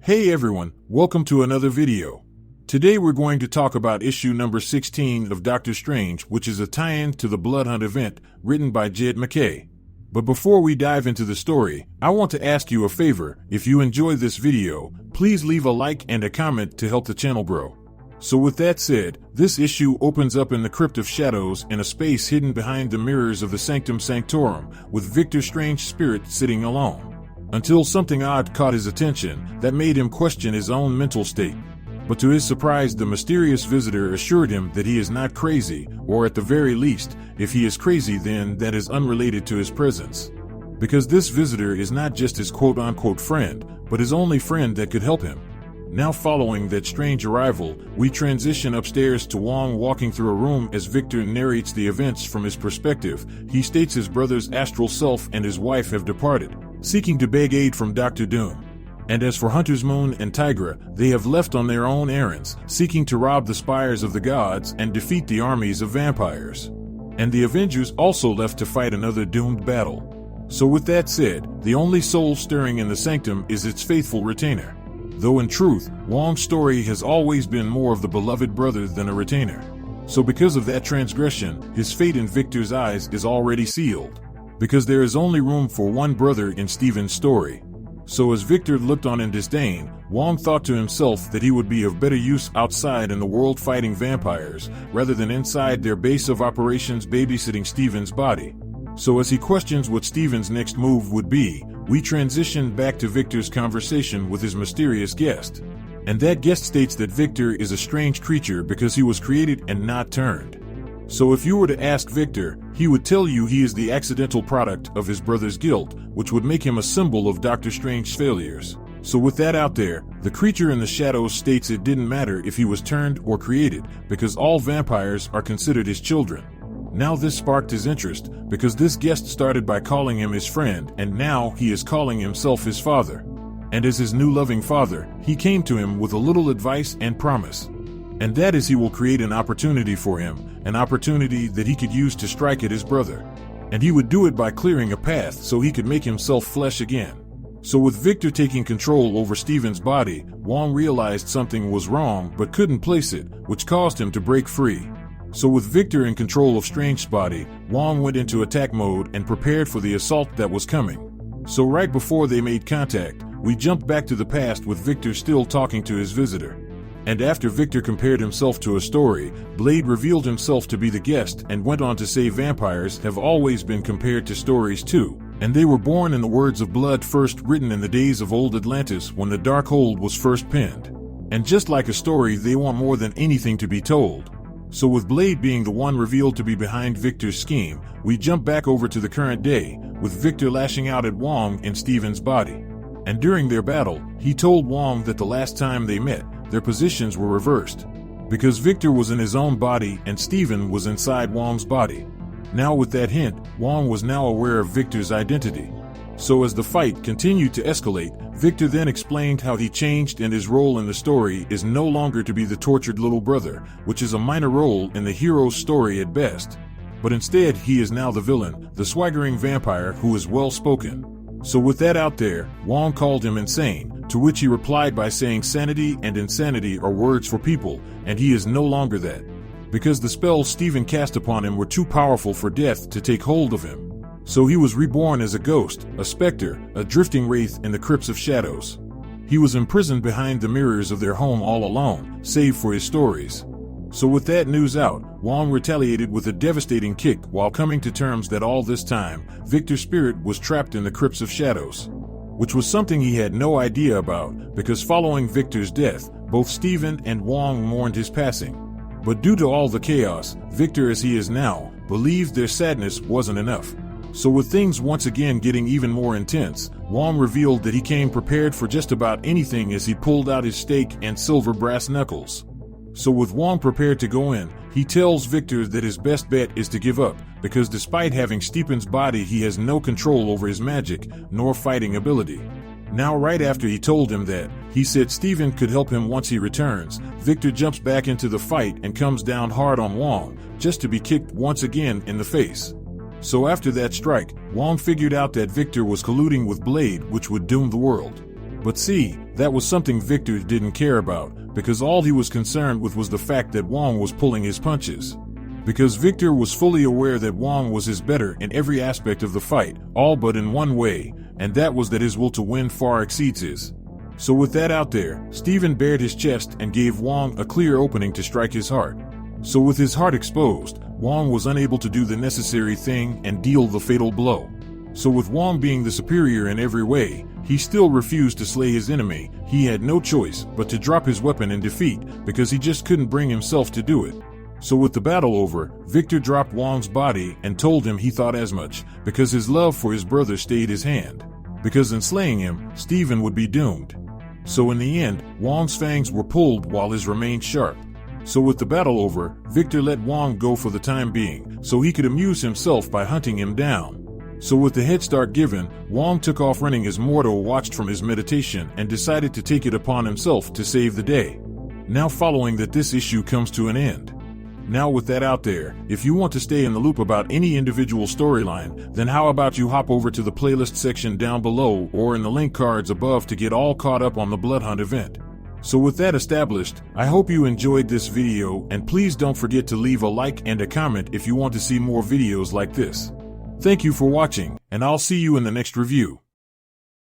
Hey everyone, welcome to another video. Today we're going to talk about issue number 16 of Doctor Strange, which is a tie-in to the Blood Hunt event written by Jed McKay. But before we dive into the story, I want to ask you a favor. If you enjoyed this video, please leave a like and a comment to help the channel grow. So with that said, this issue opens up in the Crypt of Shadows in a space hidden behind the mirrors of the Sanctum Sanctorum, with Victor Strange's spirit sitting alone. Until something odd caught his attention that made him question his own mental state. But to his surprise, the mysterious visitor assured him that he is not crazy, or at the very least, if he is crazy then that is unrelated to his presence. Because this visitor is not just his quote-unquote friend, but his only friend that could help him. Now following that strange arrival, we transition upstairs to Wong walking through a room as Victor narrates the events from his perspective. He states his brother's astral self and his wife have departed, seeking to beg aid from Dr. Doom. And as for Hunter's Moon and Tigra, they have left on their own errands, seeking to rob the spires of the gods and defeat the armies of vampires. And the Avengers also left to fight another doomed battle. So with that said, the only soul stirring in the Sanctum is its faithful retainer. Though in truth, Wong's story has always been more of the beloved brother than a retainer. So because of that transgression, his fate in Victor's eyes is already sealed. Because there is only room for one brother in Stephen's story. So as Victor looked on in disdain, Wong thought to himself that he would be of better use outside in the world fighting vampires, rather than inside their base of operations babysitting Stephen's body. So as he questions what Stephen's next move would be, we transition back to Victor's conversation with his mysterious guest. And that guest states that Victor is a strange creature because he was created and not turned. So if you were to ask Victor, he would tell you he is the accidental product of his brother's guilt, which would make him a symbol of Doctor Strange's failures. So with that out there, the creature in the shadows states it didn't matter if he was turned or created, because all vampires are considered his children. Now this sparked his interest, because this guest started by calling him his friend, and now he is calling himself his father. And as his new loving father, he came to him with a little advice and promise. And that is he will create an opportunity for him, an opportunity that he could use to strike at his brother. And he would do it by clearing a path so he could make himself flesh again. So with Victor taking control over Stephen's body, Wong realized something was wrong but couldn't place it, which caused him to break free. So with Victor in control of Strange's body, Wong went into attack mode and prepared for the assault that was coming. So right before they made contact, we jumped back to the past with Victor still talking to his visitor. And after Victor compared himself to a story, Blade revealed himself to be the guest and went on to say vampires have always been compared to stories too, and they were born in the words of blood first written in the days of old Atlantis when the Darkhold was first penned. And just like a story, they want more than anything to be told. So with Blade being the one revealed to be behind Victor's scheme, we jump back over to the current day, with Victor lashing out at Wong in Stephen's body. And during their battle, he told Wong that the last time they met, their positions were reversed. Because Victor was in his own body and Stephen was inside Wong's body. Now with that hint, Wong was now aware of Victor's identity. So as the fight continued to escalate, Victor then explained how he changed and his role in the story is no longer to be the tortured little brother, which is a minor role in the hero's story at best. But instead he is now the villain, the swaggering vampire who is well-spoken. So with that out there, Wong called him insane, to which he replied by saying sanity and insanity are words for people, and he is no longer that. Because the spells Stephen cast upon him were too powerful for death to take hold of him. So he was reborn as a ghost, a specter, a drifting wraith in the Crypts of Shadows. He was imprisoned behind the mirrors of their home all alone, save for his stories. So with that news out, Wong retaliated with a devastating kick while coming to terms that all this time, Victor's spirit was trapped in the Crypts of Shadows. Which was something he had no idea about, because following Victor's death, both Stephen and Wong mourned his passing. But due to all the chaos, Victor as he is now, believed their sadness wasn't enough. So with things once again getting even more intense, Wong revealed that he came prepared for just about anything as he pulled out his stake and silver brass knuckles. So with Wong prepared to go in, he tells Victor that his best bet is to give up, because despite having Stephen's body he has no control over his magic, nor fighting ability. Now right after he told him that, he said Stephen could help him once he returns, Victor jumps back into the fight and comes down hard on Wong, just to be kicked once again in the face. So after that strike, Wong figured out that Victor was colluding with Blade, which would doom the world. But see, that was something Victor didn't care about, because all he was concerned with was the fact that Wong was pulling his punches. Because Victor was fully aware that Wong was his better in every aspect of the fight, all but in one way, and that was that his will to win far exceeds his. So with that out there, Stephen bared his chest and gave Wong a clear opening to strike his heart. So with his heart exposed, Wong was unable to do the necessary thing and deal the fatal blow. So with Wong being the superior in every way, he still refused to slay his enemy. He had no choice but to drop his weapon in defeat, because he just couldn't bring himself to do it. So with the battle over, Victor dropped Wong's body and told him he thought as much, because his love for his brother stayed his hand. Because in slaying him, Stephen would be doomed. So in the end, Wong's fangs were pulled while his remained sharp. So with the battle over, Victor let Wong go for the time being, so he could amuse himself by hunting him down. So with the head start given, Wong took off running as Mordo watched from his meditation and decided to take it upon himself to save the day. Now following that, this issue comes to an end. Now with that out there, if you want to stay in the loop about any individual storyline, then how about you hop over to the playlist section down below or in the link cards above to get all caught up on the Blood Hunt event. So with that established, I hope you enjoyed this video, and please don't forget to leave a like and a comment if you want to see more videos like this. Thank you for watching, and I'll see you in the next review.